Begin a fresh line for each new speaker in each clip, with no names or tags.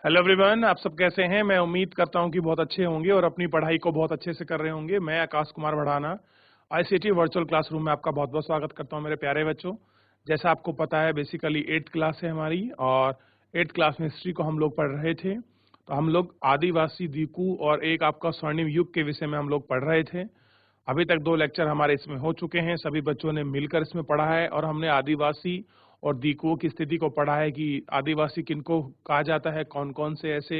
Hello everyone, आप सब कैसे हैं। मैं उम्मीद करता हूं कि बहुत अच्छे होंगे और अपनी पढ़ाई को बहुत अच्छे से कर रहे होंगे। मैं Akash Kumar Bhadana ICT virtual classroom में आपका बहुत बहुत स्वागत करता हूं मेरे प्यारे बच्चों। जैसा आपको पता है, बेसिकली 8th क्लास है हमारी और 8th क्लास में हिस्ट्री को हम लोग पढ़ रहे थे। तो हम लोग आदिवासी दीकू और एक आपका स्वर्णिम युग के विषय में हम लोग पढ़ रहे थे। अभी तक 2 लेक्चर हमारे इसमें हो चुके हैं, सभी बच्चों ने मिलकर इसमें पढ़ा है और हमने आदिवासी और दीकुओं की स्थिति को पढ़ा है कि आदिवासी किनको कहा जाता है, कौन कौन से ऐसे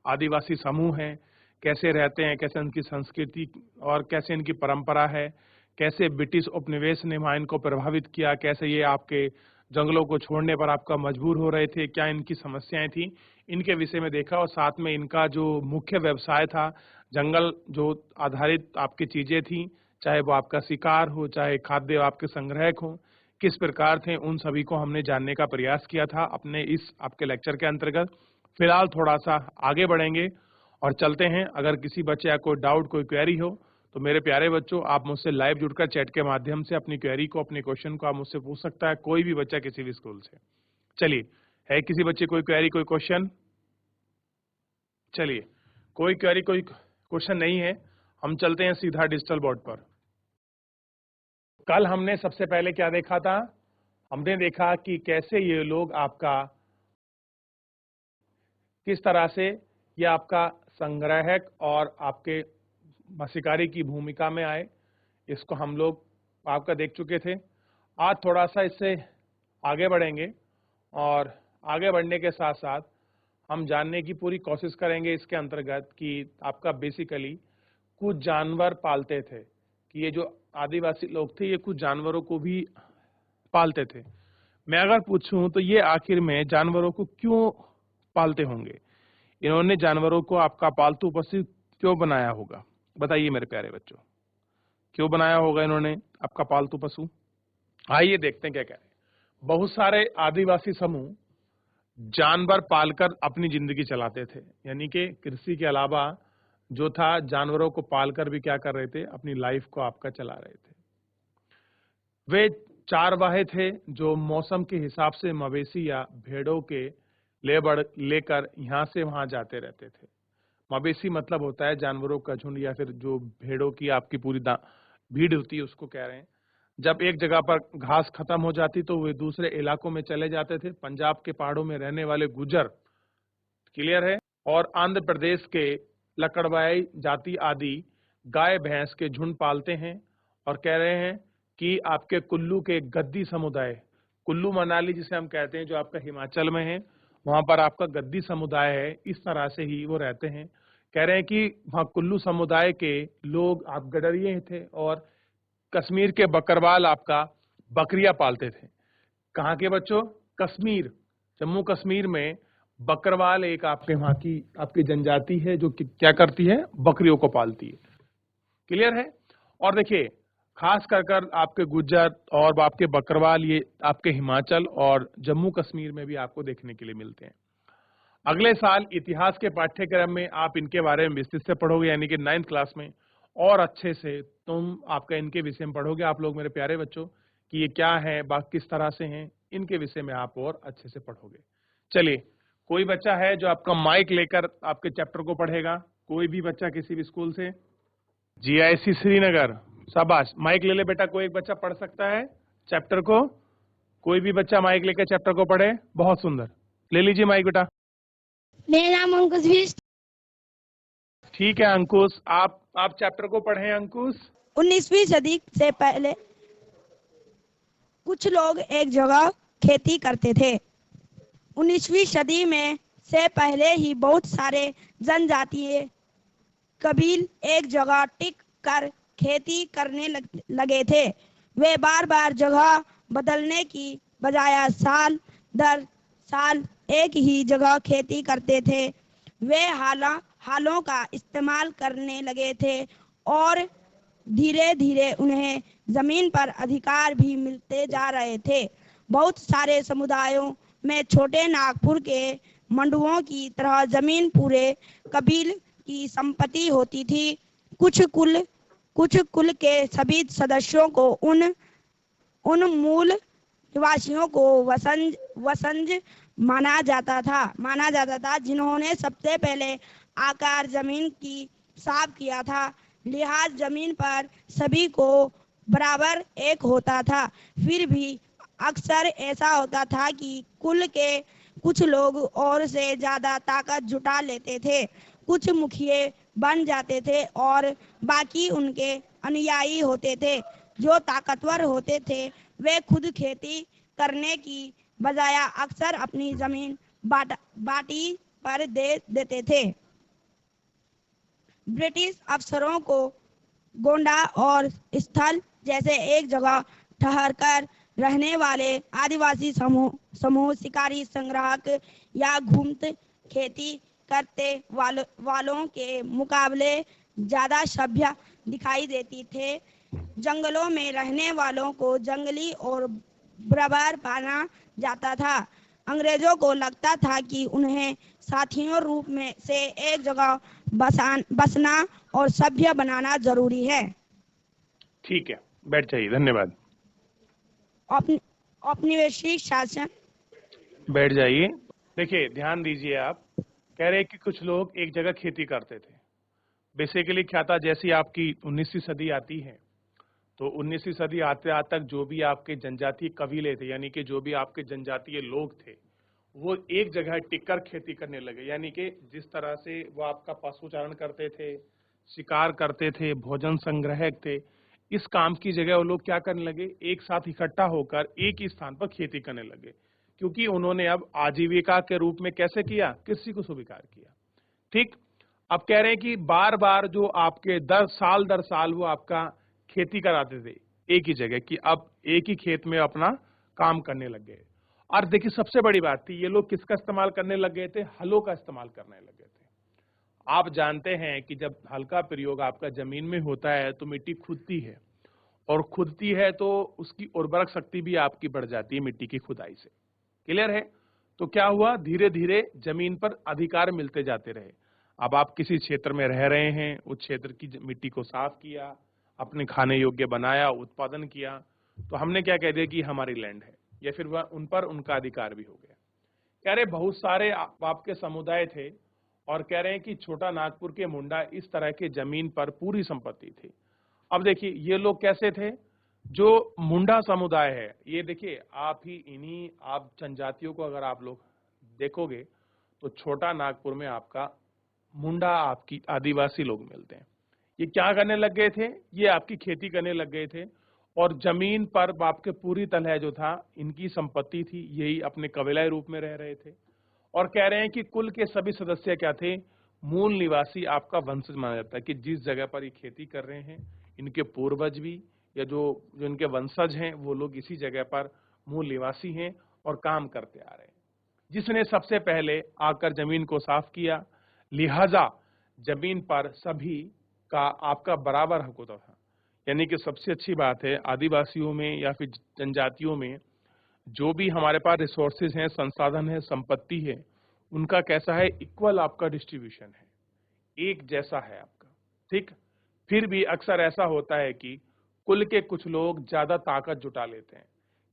आदिवासी समूह हैं, कैसे रहते हैं, कैसे उनकी संस्कृति और कैसे इनकी परंपरा है, कैसे ब्रिटिश उपनिवेश ने वहाँ इनको प्रभावित किया, कैसे ये आपके जंगलों को छोड़ने पर आपका मजबूर हो रहे थे, क्या इनकी समस्याएं थी, इनके विषय में देखा। और साथ में इनका जो मुख्य व्यवसाय था, जंगल जो आधारित आपकी चीजें थी, चाहे वो आपका शिकार हो, चाहे खाद्य आपके संग्रहक हो, किस प्रकार थे, उन सभी को हमने जानने का प्रयास किया था अपने इस आपके लेक्चर के अंतर्गत। फिलहाल थोड़ा सा आगे बढ़ेंगे और चलते हैं। अगर किसी बच्चे का कोई डाउट, कोई क्वेरी हो तो मेरे प्यारे बच्चों, आप मुझसे लाइव जुड़कर चैट के माध्यम से अपनी क्वेरी को, अपने क्वेश्चन को आप मुझसे पूछ सकता है, कोई भी बच्चा किसी भी स्कूल से। चलिए, है किसी बच्चे कोई क्वेरी, कोई क्वेश्चन? चलिए, कोई क्वेरी, कोई क्वेश्चन नहीं है, हम चलते हैं सीधा डिजिटल बोर्ड पर। कल हमने सबसे पहले क्या देखा था? हमने देखा कि कैसे ये लोग आपका किस तरह से ये आपका संग्राहक और आपके शिकारी की भूमिका में आए, इसको हम लोग आपका देख चुके थे। आज थोड़ा सा इससे आगे बढ़ेंगे और आगे बढ़ने के साथ साथ हम जानने की पूरी कोशिश करेंगे इसके अंतर्गत कि आपका बेसिकली कुछ जानवर पालते थे, कि ये जो आदिवासी लोग थे ये कुछ जानवरों को भी पालते थे। मैं अगर पूछूं तो ये आखिर में जानवरों को क्यों पालते होंगे, इन्होंने जानवरों को आपका पालतू पशु क्यों बनाया होगा? बताइए मेरे प्यारे बच्चों, क्यों बनाया होगा इन्होंने आपका पालतू पशु? आइए देखते हैं क्या कह रहे हैं। बहुत सारे आदिवासी समूह जानवर पालकर अपनी जिंदगी चलाते थे, यानी कि कृषि के अलावा जो था जानवरों को पालकर भी क्या कर रहे थे, अपनी लाइफ को आपका चला रहे थे। वे चारवाहे थे जो मौसम के हिसाब से मवेशी या भेड़ों के लेकर यहाँ से वहां जाते रहते थे। मवेशी मतलब होता है जानवरों का झुंड, या फिर जो भेड़ों की आपकी पूरी भीड़ होती है उसको कह रहे हैं। जब एक जगह पर घास खत्म हो जाती तो वे दूसरे इलाकों में चले जाते थे। पंजाब के पहाड़ों में रहने वाले गुजर, क्लियर है, और आंध्र प्रदेश के लकड़वाई जाति आदि गाय भैंस के झुंड पालते हैं। और कह रहे हैं कि आपके कुल्लू के गद्दी समुदाय, कुल्लू मनाली जिसे हम कहते हैं, जो आपका हिमाचल में है, वहां पर आपका गद्दी समुदाय है, इस तरह से ही वो रहते हैं। कह रहे हैं कि वहां कुल्लू समुदाय के लोग आप गडरिये थे और कश्मीर के बकरवाल आपका बकरियां पालते थे। कहाँ के बच्चों? कश्मीर, जम्मू कश्मीर में बकरवाल एक आपके वहां की आपकी जनजाति है जो कि क्या करती है, बकरियों को पालती है। क्लियर है? और देखिए, खास कर आपके गुज्जर और आपके बकरवाल ये आपके हिमाचल और जम्मू कश्मीर में भी आपको देखने के लिए मिलते हैं। अगले साल इतिहास के पाठ्यक्रम में आप इनके बारे में विस्तृत से पढ़ोगे, यानी कि 9th क्लास में, और अच्छे से तुम आपका इनके विषय में पढ़ोगे आप लोग मेरे प्यारे बच्चों, कि ये क्या है, किस तरह से हैं, इनके विषय में आप और अच्छे से पढ़ोगे। चलिए, कोई बच्चा है जो आपका माइक लेकर आपके चैप्टर को पढ़ेगा? कोई भी बच्चा किसी भी स्कूल से? जीआईसी श्रीनगर, शाबाश, माइक ले ले बेटा। कोई एक बच्चा पढ़ सकता है चैप्टर को? कोई भी बच्चा माइक लेकर चैप्टर को पढ़े? बहुत सुंदर, ले लीजिए माइक बेटा।
मेरा नाम अंकुश भी।
ठीक है अंकुश, आप चैप्टर को पढ़ें अंकुश।
19वीं सदी से पहले कुछ लोग एक जगह खेती करते थे। 19वीं सदी में से पहले ही बहुत सारे जनजातीय कबील एक जगह टिक कर खेती करने लगे थे। वे बार बार जगह बदलने की बजाय साल दर साल एक ही जगह खेती करते थे। वे हालों का इस्तेमाल करने लगे थे और धीरे धीरे उन्हें जमीन पर अधिकार भी मिलते जा रहे थे। बहुत सारे समुदायों में छोटे नागपुर के मंडुओं की तरह जमीन पूरे कबील की संपत्ति होती थी। कुछ कुल के सभी सदस्यों को उन मूल निवासियों को वसंज माना जाता था, जिन्होंने सबसे पहले आकार जमीन की साफ किया था। लिहाज जमीन पर सभी को बराबर एक होता था। फिर भी अक्सर ऐसा होता था कि कुल के कुछ लोग और से ज्यादा ताकत जुटा लेते थे। कुछ मुखिए बन जाते थे और बाकी उनके अनुयायी होते थे। जो ताकतवर होते थे वे खुद खेती करने की बजाय अक्सर अपनी जमीन बाटी पर दे देते थे। ब्रिटिश अफसरों को गोंडा और स्थल जैसे एक जगह ठहरकर रहने वाले आदिवासी समूह शिकारी संग्राहक या घूमत खेती करते वालों के मुकाबले ज्यादा सभ्य दिखाई देती थे। जंगलों में रहने वालों को जंगली और बराबर माना जाता था। अंग्रेजों को लगता था कि उन्हें साथियों रूप में से एक जगह बसना और सभ्य बनाना जरूरी है।
ठीक है, बैठ जाइए, धन्यवाद।
औपनिवेशिक शासन।
बैठ जाइए। देखिए, ध्यान दीजिए, आप कह रहे हैं कि कुछ लोग एक जगह खेती करते थे। बेसिकली क्या था, जैसी आपकी 19वीं सदी आती है तो 19वीं सदी आते आते तक जो भी आपके जनजातीय कबीले थे, यानी कि जो भी आपके जनजातीय लोग थे, वो एक जगह टिककर खेती करने लगे। यानी कि जिस तरह से वो आपका पशुचारण करते थे, शिकार करते थे, भोजन संग्रहक थे, इस काम की जगह वो लोग क्या करने लगे, एक साथ इकट्ठा होकर एक ही स्थान पर खेती करने लगे। क्योंकि उन्होंने अब आजीविका के रूप में कैसे किया, कृषि को स्वीकार किया। ठीक, अब कह रहे हैं कि बार बार जो आपके दर साल वो आपका खेती कराते थे एक ही जगह, कि अब एक ही खेत में अपना काम करने लग गए। और देखिए, सबसे बड़ी बात थी, ये लोग किसका इस्तेमाल करने लग गए थे, हलों का इस्तेमाल करने लग गए थे। आप जानते हैं कि जब हल का प्रयोग आपका जमीन में होता है तो मिट्टी खुदती है, और खुदती है तो उसकी उर्वरक शक्ति भी आपकी बढ़ जाती है मिट्टी की खुदाई से। क्लियर है? तो क्या हुआ, धीरे धीरे जमीन पर अधिकार मिलते जाते रहे। अब आप किसी क्षेत्र में रह रहे हैं, उस क्षेत्र की मिट्टी को साफ किया, अपने खाने योग्य बनाया, उत्पादन किया, तो हमने क्या कह दिया कि हमारी लैंड है, या फिर वह उन पर उनका अधिकार भी हो गया। कह रहे बहुत सारे आपके समुदाय थे, और कह रहे हैं कि छोटा नागपुर के मुंडा इस तरह के जमीन पर पूरी संपत्ति थी। अब देखिए, ये लोग कैसे थे, जो मुंडा समुदाय है, ये देखिए आप ही इन्हीं आप जनजातियों को अगर आप लोग देखोगे तो छोटा नागपुर में आपका मुंडा आपकी आदिवासी लोग मिलते हैं। ये क्या करने लग गए थे, ये आपकी खेती करने लग गए थे, और जमीन पर आपके पूरी तरह जो था इनकी संपत्ति थी, यही अपने कबीलाई रूप में रह रहे थे। और कह रहे हैं कि कुल के सभी सदस्य क्या थे, मूल निवासी आपका वंशज माना जाता है, कि जिस जगह पर ये खेती कर रहे हैं इनके पूर्वज भी या जो इनके वंशज हैं वो लोग इसी जगह पर मूल निवासी हैं और काम करते आ रहे हैं। जिसने सबसे पहले आकर जमीन को साफ किया, लिहाजा जमीन पर सभी का आपका बराबर हक होता था। यानी कि सबसे अच्छी बात है, आदिवासियों में या फिर जनजातियों में जो भी हमारे पास रिसोर्सेज हैं, संसाधन है, संपत्ति है, उनका कैसा है, इक्वल आपका डिस्ट्रीब्यूशन है, एक जैसा है आपका। ठीक, फिर भी अक्सर ऐसा होता है कि कुल के कुछ लोग ज्यादा ताकत जुटा लेते हैं।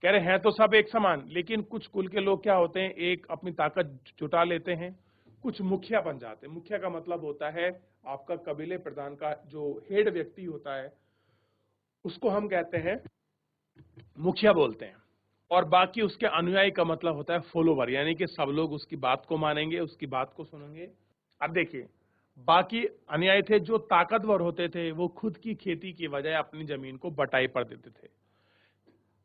कह रहे हैं तो सब एक समान, लेकिन कुछ कुल के लोग क्या होते हैं, एक अपनी ताकत जुटा लेते हैं, कुछ मुखिया बन जाते हैं। मुखिया का मतलब होता है आपका कबीले प्रधान का जो हेड व्यक्ति होता है, उसको हम कहते हैं मुखिया बोलते हैं। और बाकी उसके अनुयायी का मतलब होता है फॉलोवर, यानी कि सब लोग उसकी बात को मानेंगे, उसकी बात को सुनेंगे। अब देखिए, बाकी अनुयायी थे जो ताकतवर होते थे, वो खुद की खेती की बजाय अपनी जमीन को बटाई पर देते थे।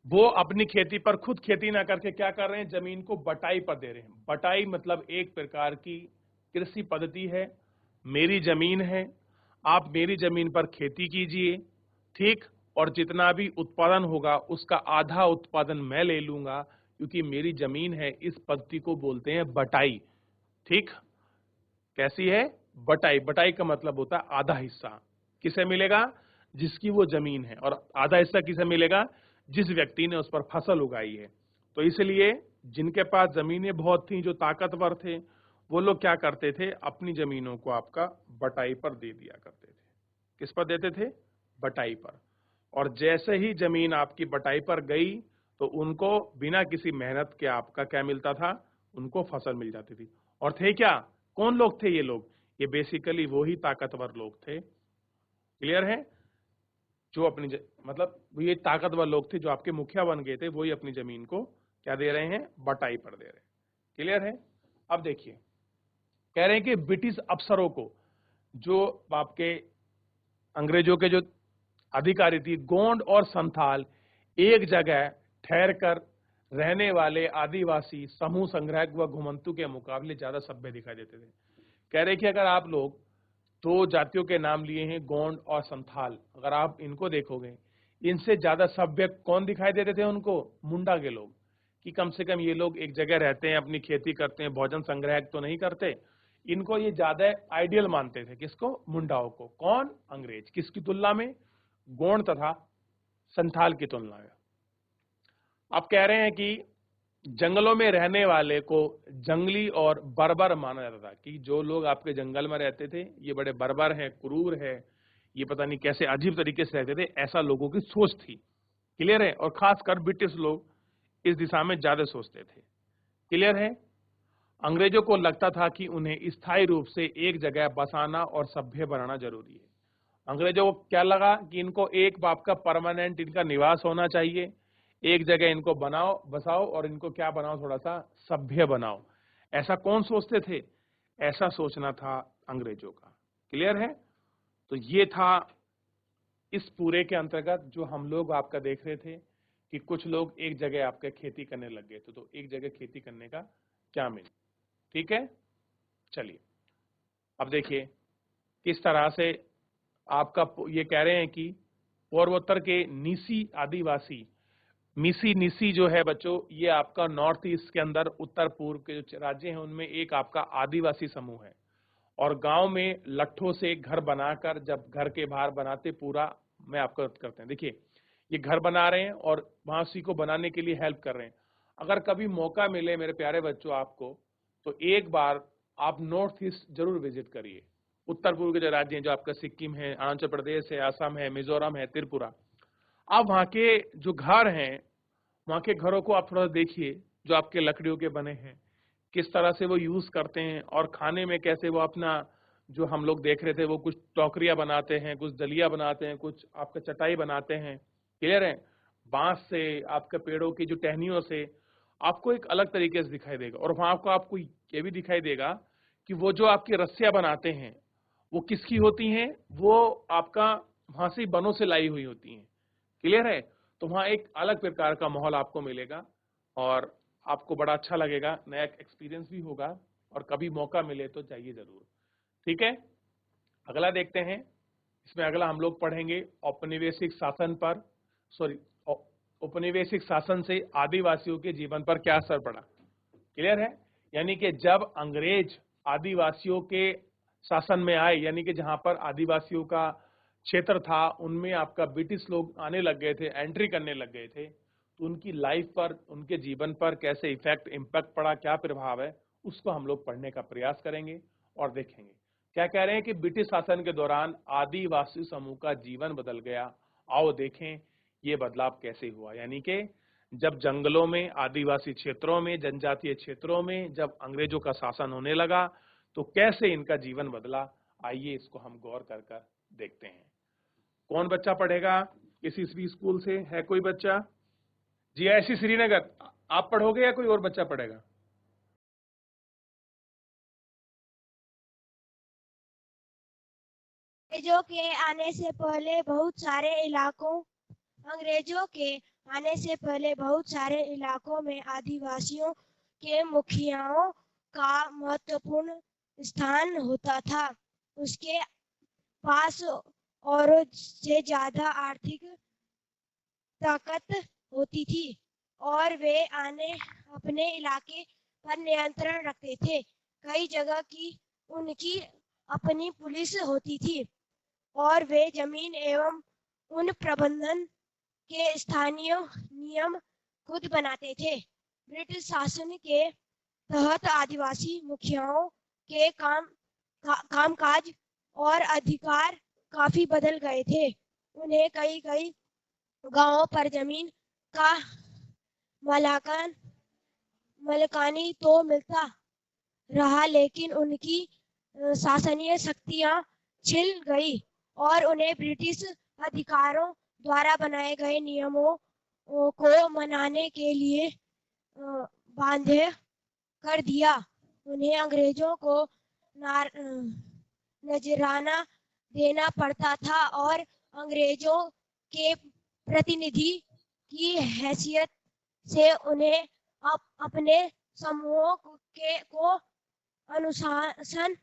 वो अपनी खेती पर खुद खेती ना करके क्या कर रहे हैं, जमीन को बटाई पर दे रहे हैं। बटाई मतलब एक प्रकार की कृषि पद्धति है, मेरी जमीन है, आप मेरी जमीन पर खेती कीजिए, ठीक, और जितना भी उत्पादन होगा उसका आधा उत्पादन मैं ले लूंगा, क्योंकि मेरी जमीन है। इस पद्धति को बोलते हैं बटाई। ठीक, कैसी है, बटाई। बटाई का मतलब होता है आधा हिस्सा किसे मिलेगा, जिसकी वो जमीन है, और आधा हिस्सा किसे मिलेगा, जिस व्यक्ति ने उस पर फसल उगाई है। तो इसलिए जिनके पास जमीनें बहुत थी, जो ताकतवर थे, वो लोग क्या करते थे, अपनी जमीनों को आपका बटाई पर दे दिया करते थे। किस पर देते थे, बटाई पर। और जैसे ही जमीन आपकी बटाई पर गई तो उनको बिना किसी मेहनत के आपका क्या मिलता था, उनको फसल मिल जाती थी। और थे क्या, कौन लोग थे ये लोग, ये बेसिकली वो ही ताकतवर लोग थे, क्लियर है, जो अपनी मतलब ये ताकतवर लोग थे जो आपके मुखिया बन गए थे, वही अपनी जमीन को क्या दे रहे हैं, बटाई पर दे रहे हैं, क्लियर है। अब देखिए कह रहे हैं कि ब्रिटिश अफसरों को, जो आपके अंग्रेजों के जो अधिकारी थी, गोंड और संथाल एक जगह ठहर कर रहने वाले आदिवासी समूह संग्रहक व घुमंतु के मुकाबले ज्यादा सभ्य दिखाई देते थे। कह रहे कि अगर आप लोग दो जातियों के नाम लिए हैं, गोंड और संथाल, अगर आप इनको देखोगे, इनसे ज्यादा सभ्य कौन दिखाई देते थे उनको, मुंडा के लोग, कि कम से कम ये लोग एक जगह रहते हैं, अपनी खेती करते हैं, भोजन संग्रह तो नहीं करते। इनको ये ज्यादा आइडियल मानते थे, किसको, मुंडाओं को। कौन, अंग्रेज, किसकी तुलना में, गोंड तथा संथाल की तुलना में। आप कह रहे हैं कि जंगलों में रहने वाले को जंगली और बर्बर माना जाता था, कि जो लोग आपके जंगल में रहते थे ये बड़े बर्बर हैं, क्रूर है, ये पता नहीं कैसे अजीब तरीके से रहते थे, ऐसा लोगों की सोच थी, क्लियर है। और खासकर ब्रिटिश लोग इस दिशा में ज्यादा सोचते थे, क्लियर है। अंग्रेजों को लगता था कि उन्हें स्थायी रूप से एक जगह बसाना और सभ्य बनाना जरूरी है। अंग्रेजों को क्या लगा कि इनको एक बाप का परमानेंट इनका निवास होना चाहिए, एक जगह इनको बनाओ, बसाओ और इनको क्या बनाओ, थोड़ा सा सभ्य बनाओ। ऐसा कौन सोचते थे, ऐसा सोचना था अंग्रेजों का, क्लियर है। तो ये था इस पूरे के अंतर्गत जो हम लोग आपका देख रहे थे कि कुछ लोग एक जगह आपके खेती करने लग गए थे, तो एक जगह खेती करने का क्या मीन, ठीक है। चलिए अब देखिए किस तरह से आपका ये कह रहे हैं कि पूर्वोत्तर के निसी आदिवासी, मिसी निसी जो है बच्चों, ये आपका नॉर्थ ईस्ट के अंदर उत्तर पूर्व के जो राज्य हैं उनमें एक आपका आदिवासी समूह है। और गांव में लट्ठों से घर बनाकर, जब घर के बाहर बनाते पूरा में आपको करते हैं, देखिए ये घर बना रहे हैं और वहां उसी को बनाने के लिए हेल्प कर रहे हैं। अगर कभी मौका मिले मेरे प्यारे बच्चों आपको, तो एक बार आप नॉर्थ ईस्ट जरूर विजिट करिए। उत्तर पूर्व के जो राज्य हैं, जो आपका सिक्किम है, अरुणाचल प्रदेश है, असम है, मिजोरम है, त्रिपुरा, आप वहां के जो घर हैं, वहां के घरों को आप थोड़ा देखिए, जो आपके लकड़ियों के बने हैं, किस तरह से वो यूज करते हैं, और खाने में कैसे वो अपना, जो हम लोग देख रहे थे, वो कुछ टोकरियां बनाते हैं, कुछ दलिया बनाते हैं, कुछ आपका चटाई बनाते हैं, क्लियर है। बांस से, आपके पेड़ों की जो टहनियों से, आपको एक अलग तरीके से दिखाई देगा। और वहां को आपको ये भी दिखाई देगा कि वो जो आपकी रस्सियां बनाते हैं वो किसकी होती हैं, वो आपका वहां से बनों से लाई हुई होती हैं, क्लियर है। तो वहां एक अलग प्रकार का माहौल आपको मिलेगा और आपको बड़ा अच्छा लगेगा, नया एक्सपीरियंस भी होगा, और कभी मौका मिले तो जाइए जरूर, ठीक है। अगला देखते हैं, इसमें अगला हम लोग पढ़ेंगे औपनिवेशिक शासन पर, सॉरी, औपनिवेशिक शासन से आदिवासियों के जीवन पर क्या असर पड़ा, क्लियर है। यानी कि जब अंग्रेज आदिवासियों के शासन में आए, यानी कि जहां पर आदिवासियों का क्षेत्र था उनमें आपका ब्रिटिश लोग आने लग गए थे, एंट्री करने लग गए थे, तो उनकी लाइफ पर, उनके जीवन पर कैसे इम्पैक्ट पड़ा, क्या प्रभाव है, उसको हम लोग पढ़ने का प्रयास करेंगे और देखेंगे। क्या कह रहे हैं कि ब्रिटिश शासन के दौरान आदिवासी समूह का जीवन बदल गया। आओ देखें ये बदलाव कैसे हुआ। यानी कि जब जंगलों में, आदिवासी क्षेत्रों में, जनजातीय क्षेत्रों में जब अंग्रेजों का शासन होने लगा तो कैसे इनका जीवन बदला, आइए इसको हम गौर कर कर देखते हैं। कौन बच्चा पढ़ेगा किसी भी स्कूल से, है कोई बच्चा? जी ऐसी श्रीनगर, आप पढ़ोगे या कोई और बच्चा पढ़ेगा?
अंग्रेजों के आने से पहले बहुत सारे इलाकों अंग्रेजों के आने से पहले बहुत सारे इलाकों में आदिवासियों के मुखियाओं का महत्वपूर्ण स्थान होता था। उसके पास औरों से ज्यादा आर्थिक ताकत होती थी और वे अपने इलाके पर नियंत्रण रखते थे। कई जगह की उनकी अपनी पुलिस होती थी और वे जमीन एवं उन प्रबंधन के स्थानीय नियम खुद बनाते थे। ब्रिटिश शासन के तहत आदिवासी मुखियाओं के कामकाज और अधिकार काफी बदल गए थे। उन्हें कई कई गांवों पर जमीन का
मलाकन मलकानी तो मिलता रहा, लेकिन उनकी शासनीय शक्तियां छिल गई और उन्हें ब्रिटिश अधिकारों द्वारा बनाए गए नियमों को मनाने के लिए बाध्य कर दिया। उन्हें अंग्रेजों को नजराना देना पड़ता था और अंग्रेजों के प्रतिनिधि की हैसियत से उन्हें अपने समूहों को अनुशासन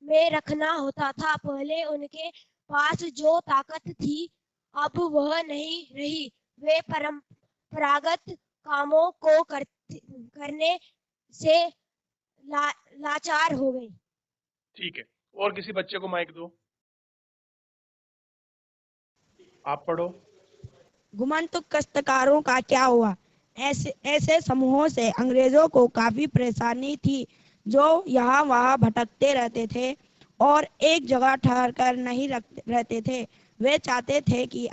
में रखना होता था। पहले उनके पास जो ताकत थी अब वह नहीं रही। वे परंपरागत कामों को करने से लाचार हो गए।
ठीक है, और किसी बच्चे को माइक दो, आप पढ़ो।
घुमंतु काश्तकारों का क्या हुआ? ऐसे समूहों से अंग्रेजों को काफी परेशानी थी, जो यहाँ वहाँ भटकते रहते थे और एक जगह ठहर कर नहीं रहते थे। वे चाहते थे कि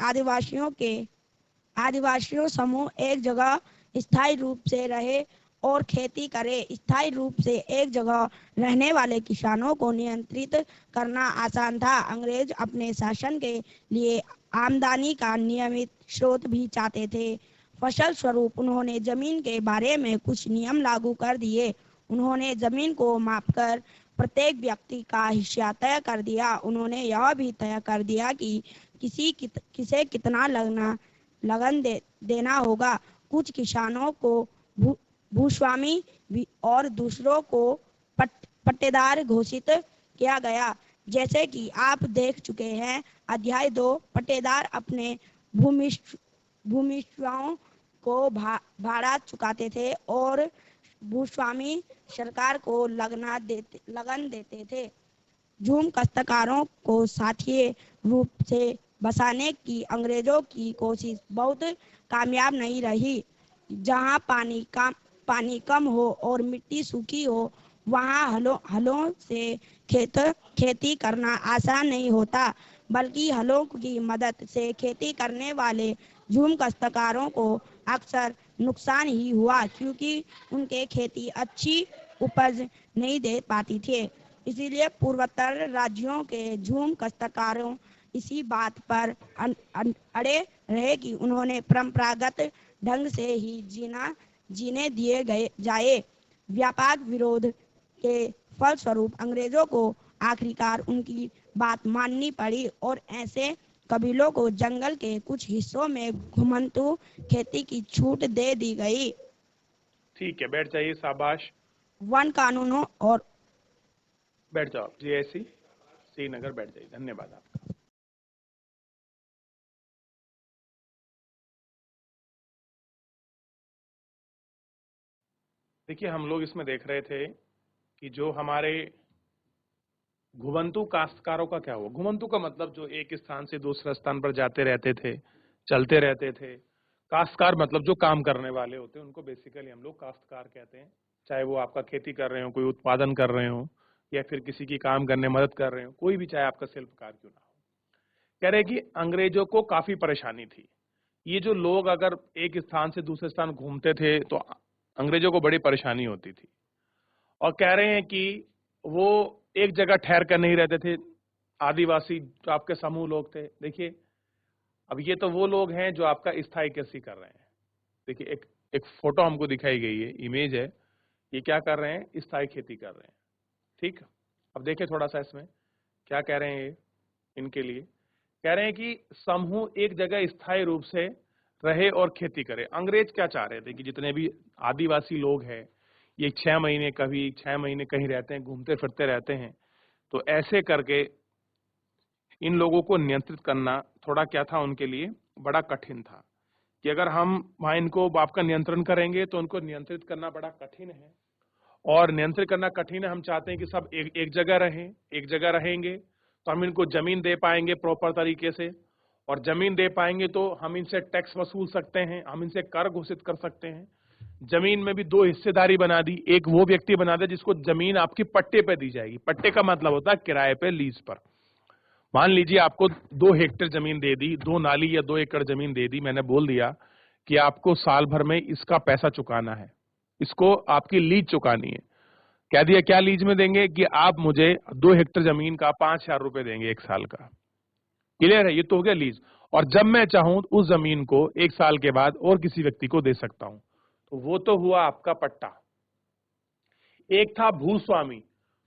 आदिवासियों समूह एक जगह स्थायी रूप से रहे और खेती करे। स्थायी रूप से एक जगह रहने वाले किसानों को नियंत्रित करना आसान था। अंग्रेज अपने शासन के लिए आमदनी का नियमित स्रोत भी चाहते थे। फसल स्वरूप उन्होंने जमीन के बारे में कुछ नियम लागू कर दिए। उन्होंने जमीन को मापकर प्रत्येक व्यक्ति का हिस्सा तय कर दिया। उन्होंने यह भी तय कर दिया कि किसे कितना लगन देना होगा। कुछ किसानों को भूस्वामी और दूसरों को पट्टेदार घोषित किया गया। जैसे कि आप देख चुके हैं अध्याय 2, पट्टेदार अपने भूमिस्वामियों को भाड़ा चुकाते थे और भूस्वामी सरकार को लगन देते थे। झूम काश्तकारों को साथी रूप से बसाने की अंग्रेजों की कोशिश बहुत कामयाब नहीं रही। जहाँ पानी कम हो और मिट्टी सूखी हो, वहाँ हलों से खेती करना आसान नहीं होता, बल्कि हलों की मदद से खेती करने वाले झूम काश्तकारों को अक्सर नुकसान ही हुआ, क्योंकि उनके खेती अच्छी उपज नहीं दे पाती थी। इसीलिए पूर्वोत्तर राज्यों के झूम काश्तकारों इसी बात पर अड़े रहे कि उन्होंने परंपरागत ढंग से ही जीने दिए जाए। व्यापक विरोध के फलस्वरूप अंग्रेजों को आखिरकार उनकी बात माननी पड़ी और ऐसे कबीलों को जंगल के कुछ हिस्सों में घुमंतु खेती की छूट दे दी गई।
ठीक है, बैठ जाइए, शाबाश।
वन कानूनों और
बैठ जाओ, जीएससी श्रीनगर, बैठ जाइए। धन्यवाद आपका। देखिए, हम लोग इसमें देख रहे थे कि जो हमारे घुमंतु काश्तकारों का क्या हुआ। घुमंतु का मतलब जो एक स्थान से दूसरे स्थान पर जाते रहते थे, चलते रहते थे। काश्तकार मतलब जो काम करने वाले होते हैं, उनको बेसिकली हम लोग काश्तकार कहते हैं। चाहे वो आपका खेती कर रहे हो, कोई उत्पादन कर रहे हो, या फिर किसी की काम करने मदद कर रहे हो, कोई भी, चाहे आपका शिल्पकार क्यों ना हो। कह रहे कि अंग्रेजों को काफी परेशानी थी। ये जो लोग अगर एक स्थान से दूसरे स्थान घूमते थे तो अंग्रेजों को बड़ी परेशानी होती थी। और कह रहे हैं कि वो एक जगह ठहर कर नहीं रहते थे। आदिवासी जो आपके समूह लोग थे, देखिए अब ये तो वो लोग हैं जो आपका स्थायी कृषि कर रहे हैं। देखिए एक फोटो हमको दिखाई गई है, इमेज है, ये क्या कर रहे हैं, स्थायी खेती कर रहे हैं। ठीक, अब देखिए थोड़ा सा इसमें क्या कह रहे हैं। ये इनके लिए कह रहे हैं कि समूह एक जगह स्थायी रूप से रहे और खेती करे। अंग्रेज क्या चाह रहे थे कि जितने भी आदिवासी लोग हैं, ये 6 महीने कभी 6 महीने कहीं रहते हैं, घूमते फिरते रहते हैं। तो ऐसे करके इन लोगों को नियंत्रित करना थोड़ा क्या था, उनके लिए बड़ा कठिन था कि अगर हम वहां इनको आपका नियंत्रण करेंगे तो उनको नियंत्रित करना बड़ा कठिन है। और नियंत्रित करना कठिन है, हम चाहते हैं कि सब एक जगह रहें। एक जगह रहेंगे तो हम इनको जमीन दे पाएंगे प्रॉपर तरीके से, और जमीन दे पाएंगे तो हम इनसे टैक्स वसूल सकते हैं, हम इनसे कर घोषित कर सकते हैं। जमीन में भी 2 हिस्सेदारी बना दी। एक वो व्यक्ति बना दे जिसको जमीन आपकी पट्टे पे दी जाएगी। पट्टे का मतलब होता है किराए पे, लीज पर। मान लीजिए आपको 2 हेक्टेयर जमीन दे दी, 2 नाली या 2 एकड़ जमीन दे दी। मैंने बोल दिया कि आपको साल भर में इसका पैसा चुकाना है, इसको आपकी लीज चुकानी है। कह दिया क्या लीज में देंगे कि आप मुझे 2 हेक्टेयर जमीन का 5,000 रुपए देंगे 1 साल का। क्लियर है? ये तो हो गया लीज। और जब मैं चाहूं उस जमीन को 1 साल के बाद और किसी व्यक्ति को दे सकता हूं। तो वो तो हुआ आपका पट्टा। एक था भूस्वामी।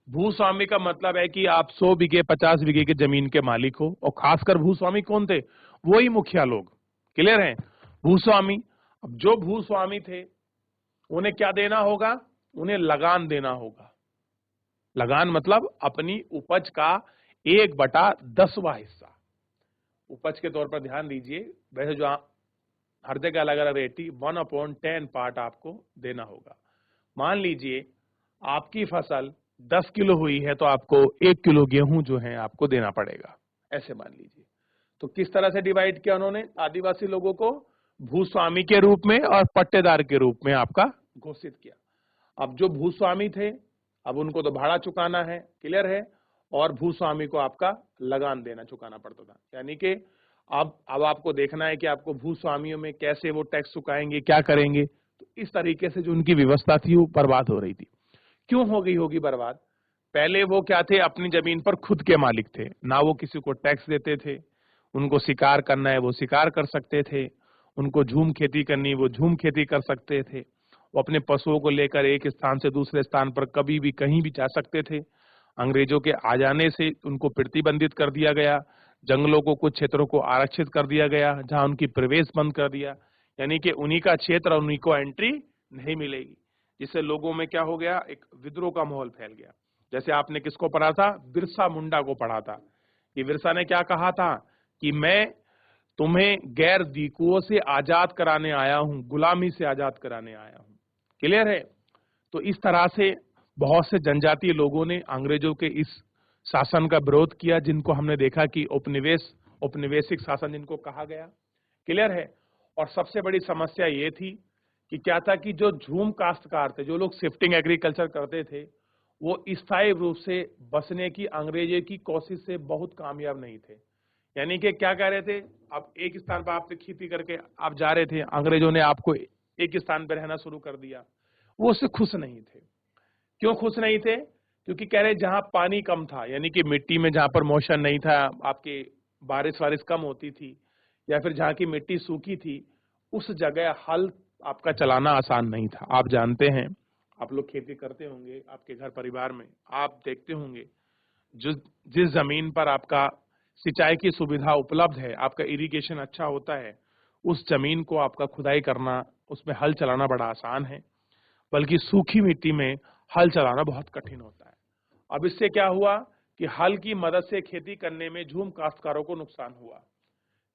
भूस्वामी का मतलब है कि आप 100 बीघे 50 बीघे की जमीन के मालिक हो, और खासकर भूस्वामी कौन थे? वही मुखिया लोग। क्लियर है? भूस्वामी। अब जो भूस्वामी थे उन्हें क्या देना होगा? उन्हें लगान देना होगा। लगान मतलब अपनी उपज का 1/10वां हिस्सा। उपज के तौर पर ध्यान दीजिए, वैसे जो हर जगह अलग अलग रेट थी, 1/10 पार्ट आपको देना होगा। मान लीजिए आपकी फसल 10 किलो हुई है तो आपको 1 किलो गेहूं जो है आपको देना पड़ेगा, ऐसे मान लीजिए। तो किस तरह से डिवाइड किया उन्होंने आदिवासी लोगों को? भूस्वामी के रूप में और पट्टेदार के रूप में आपका घोषित किया। अब जो भूस्वामी थे, अब उनको तो भाड़ा चुकाना है, क्लियर है, और भूस्वामी को आपका लगान देना चुकाना पड़ता था। यानी कि अब आपको देखना है कि आपको भूस्वामियों में कैसे वो टैक्स चुकाएंगे, क्या करेंगे। तो इस तरीके से जो उनकी व्यवस्था थी वो बर्बाद हो रही थी। क्यों हो गई होगी बर्बाद? पहले वो क्या थे? अपनी जमीन पर खुद के मालिक थे, ना वो किसी को टैक्स देते थे। उनको शिकार करना है वो शिकार कर सकते थे, उनको झूम खेती करनी वो झूम खेती कर सकते थे, वो अपने पशुओं को लेकर एक स्थान से दूसरे स्थान पर कभी भी कहीं भी जा सकते थे। अंग्रेजों के आ जाने से उनको प्रतिबंधित कर दिया गया, जंगलों को कुछ क्षेत्रों को आरक्षित कर दिया गया, जहां उनकी प्रवेश बंद कर दिया, यानी कि उन्हीं का क्षेत्र और उन्हीं को एंट्री नहीं मिलेगी। जिससे लोगों में क्या हो गया? एक विद्रोह का माहौल फैल गया। जैसे आपने किसको पढ़ा था? बिरसा मुंडा को पढ़ा था कि बिरसा ने क्या कहा था कि मैं तुम्हें गैर दीकुओं से आजाद कराने आया हूं, गुलामी से आजाद कराने आया हूं। क्लियर है? तो इस तरह से बहुत से जनजातीय लोगों ने अंग्रेजों के इस शासन का विरोध किया, जिनको हमने देखा कि औपनिवेशिक शासन जिनको कहा गया। क्लियर है? और सबसे बड़ी समस्या ये थी कि क्या था कि जो झूम काश्तकार थे, जो लोग शिफ्टिंग एग्रीकल्चर करते थे, वो स्थायी रूप से बसने की अंग्रेजों की कोशिश से बहुत कामयाब नहीं थे। यानी कि क्या कह रहे थे? आप एक स्थान पर आपने खेती करके आप जा रहे थे, अंग्रेजों ने आपको एक स्थान पर रहना शुरू कर दिया, वो उससे खुश नहीं थे। क्यों खुश नहीं थे? क्योंकि कह रहे जहां पानी कम था, यानी कि मिट्टी में जहां पर मॉइस्चर नहीं था, आपके बारिश वारिश कम होती थी, या फिर जहां की मिट्टी सूखी थी, उस जगह हल आपका चलाना आसान नहीं था। आप जानते हैं, आप लोग खेती करते होंगे आपके घर परिवार में, आप देखते होंगे जिस जमीन पर आपका सिंचाई की सुविधा उपलब्ध है, आपका इरिगेशन अच्छा होता है, उस जमीन को आपका खुदाई करना, उसमें हल चलाना बड़ा आसान है, बल्कि सूखी मिट्टी में हल चलाना बहुत कठिन होता है। अब इससे क्या हुआ कि हल की मदद से खेती करने में झूम काश्तकारों को नुकसान हुआ,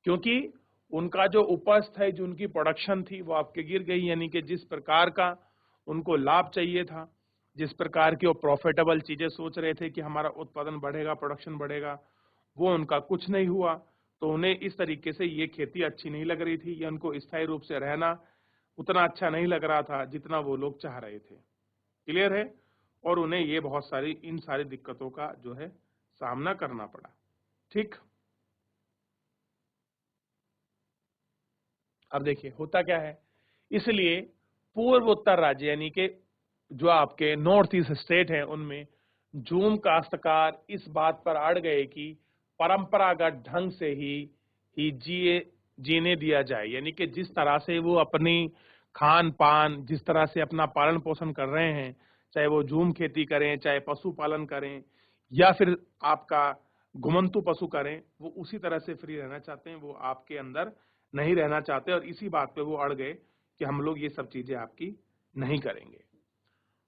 क्योंकि उनका जो उपज था, जो उनकी प्रोडक्शन थी, वो आपके गिर गई। यानी कि जिस प्रकार का उनको लाभ चाहिए था, जिस प्रकार की वो प्रॉफिटेबल चीजें सोच रहे थे कि हमारा उत्पादन बढ़ेगा, प्रोडक्शन बढ़ेगा, वो उनका कुछ नहीं हुआ। तो उन्हें इस तरीके से ये खेती अच्छी नहीं लग रही थी, या उनको स्थायी रूप से रहना उतना अच्छा नहीं लग रहा था जितना वो लोग चाह रहे थे। क्लियर है? और उन्हें ये बहुत सारी इन सारी दिक्कतों का जो है सामना करना पड़ा। ठीक, अब देखिए होता क्या है। इसलिए पूर्व उत्तर राज्य यानी कि जो आपके नॉर्थ ईस्ट स्टेट हैं, उनमें झूम काश्तकार इस बात पर अड़ गए कि परंपरागत ढंग से ही जीने दिया जाए। यानी कि जिस तरह से वो अपनी खान पान, जिस तरह से अपना पालन पोषण कर रहे हैं, चाहे वो झूम खेती करें, चाहे पशुपालन करें, या फिर आपका घुमंतु पशु करें, वो उसी तरह से फ्री रहना चाहते हैं, वो आपके अंदर नहीं रहना चाहते। और इसी बात पे वो अड़ गए कि हम लोग ये सब चीजें आपकी नहीं करेंगे।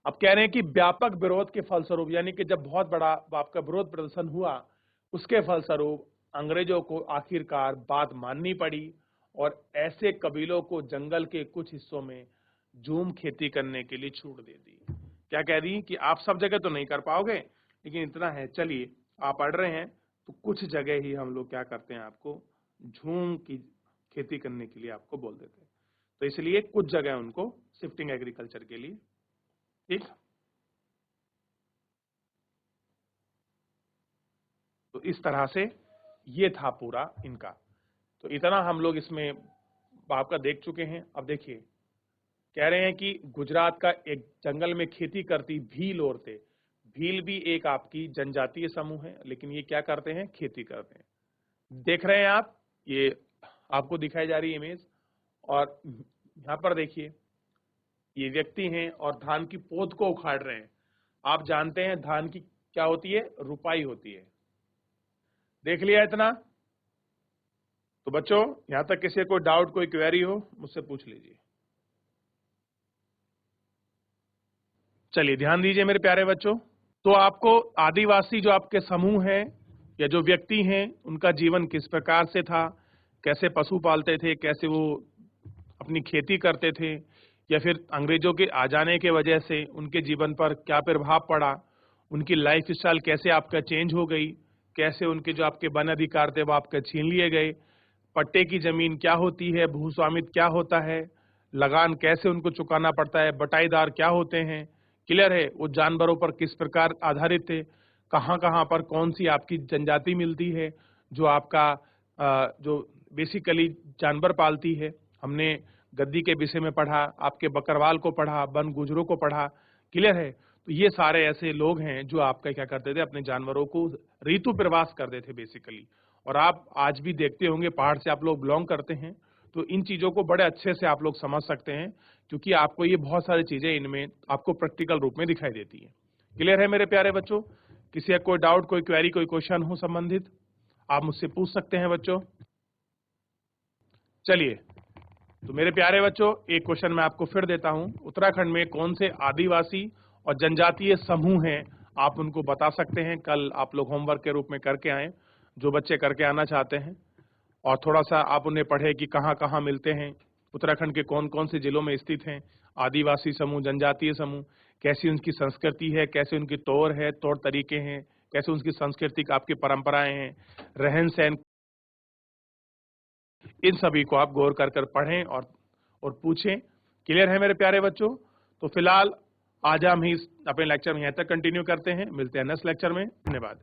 अब कह रहे हैं कि व्यापक विरोध के फलस्वरूप, यानी कि जब बहुत बड़ा आपका विरोध प्रदर्शन हुआ, उसके फलस्वरूप अंग्रेजों को आखिरकार बात माननी पड़ी, और ऐसे कबीलों को जंगल के कुछ हिस्सों में झूम खेती करने के लिए छूट दे दी। क्या कह दी कि आप सब जगह तो नहीं कर पाओगे, लेकिन इतना है, चलिए आप अड़ रहे हैं तो कुछ जगह ही हम लोग क्या करते हैं, आपको झूम की खेती करने के लिए आपको बोल देते हैं। तो इसलिए कुछ जगह उनको शिफ्टिंग एग्रीकल्चर के लिए। ठीक, तो इस तरह से ये था पूरा इनका। तो इतना हम लोग इसमें आपका देख चुके हैं। अब देखिए, कह रहे हैं कि गुजरात का एक जंगल में खेती करती भील औरतें। भील भी एक आपकी जनजातीय समूह है, लेकिन ये क्या करते हैं? खेती करते हैं। देख रहे हैं आप, ये आपको दिखाई जा रही इमेज। और यहाँ पर देखिए, ये व्यक्ति हैं और धान की पोद को उखाड़ रहे हैं। आप जानते हैं धान की क्या होती है? रुपाई होती है। देख लिया इतना? तो बच्चों, यहां तक किसी को डाउट, कोई क्वेरी हो, मुझसे पूछ लीजिए। चलिए ध्यान दीजिए मेरे प्यारे बच्चों। तो आपको आदिवासी जो आपके समूह हैं या जो व्यक्ति हैं, उनका जीवन किस प्रकार से था, कैसे पशु पालते थे, कैसे वो अपनी खेती करते थे, या फिर अंग्रेजों के आ जाने के वजह से उनके जीवन पर क्या प्रभाव पड़ा, उनकी लाइफ स्टाइल कैसे आपका चेंज हो गई, कैसे उनके जो आपके वन अधिकार थे वो आपके छीन लिए गए, पट्टे की जमीन क्या होती है, भूस्वामित्व क्या होता है, लगान कैसे उनको चुकाना पड़ता है, बटाईदार क्या होते हैं, क्लियर है, वो जानवरों पर किस प्रकार आधारित थे, कहाँ कहाँ पर कौन सी आपकी जनजाति मिलती है जो आपका जो बेसिकली जानवर पालती है। हमने गद्दी के विषय में पढ़ा, आपके बकरवाल को पढ़ा, वन गुजरों को पढ़ा, क्लियर है। तो ये सारे ऐसे लोग हैं जो आपका क्या करते थे? अपने जानवरों को ऋतु प्रवास करते थे बेसिकली। और आप आज भी देखते होंगे, पहाड़ से आप लोग बिलोंग करते हैं, तो इन चीजों को बड़े अच्छे से आप लोग समझ सकते हैं, क्योंकि आपको ये बहुत सारी चीजें इनमें आपको प्रैक्टिकल रूप में दिखाई देती है। क्लियर है मेरे प्यारे बच्चों? किसी का कोई डाउट, कोई क्वेरी, कोई क्वेश्चन हो संबंधित, आप मुझसे पूछ सकते हैं बच्चों। चलिए, तो मेरे प्यारे बच्चों, एक क्वेश्चन मैं आपको फिर देता हूं। उत्तराखंड में कौन से आदिवासी और जनजातीय समूह हैं, आप उनको बता सकते हैं। कल आप लोग होमवर्क के रूप में करके आए, जो बच्चे करके आना चाहते हैं, और थोड़ा सा आप उन्हें पढ़े कि कहाँ कहाँ मिलते हैं, उत्तराखंड के कौन कौन से जिलों में स्थित हैं आदिवासी समूह, जनजातीय समूह, कैसी उनकी संस्कृति है, कैसे उनकी तौर तरीके हैं, कैसे उनकी सांस्कृतिक आपकी परंपराएं हैं, रहन सहन, इन सभी को आप गौर कर पढ़ें और पूछें। क्लियर है मेरे प्यारे बच्चों? तो फिलहाल आज हम ही अपने लेक्चर में यहाँ तक कंटिन्यू करते हैं। मिलते हैं नेक्स्ट लेक्चर में। धन्यवाद।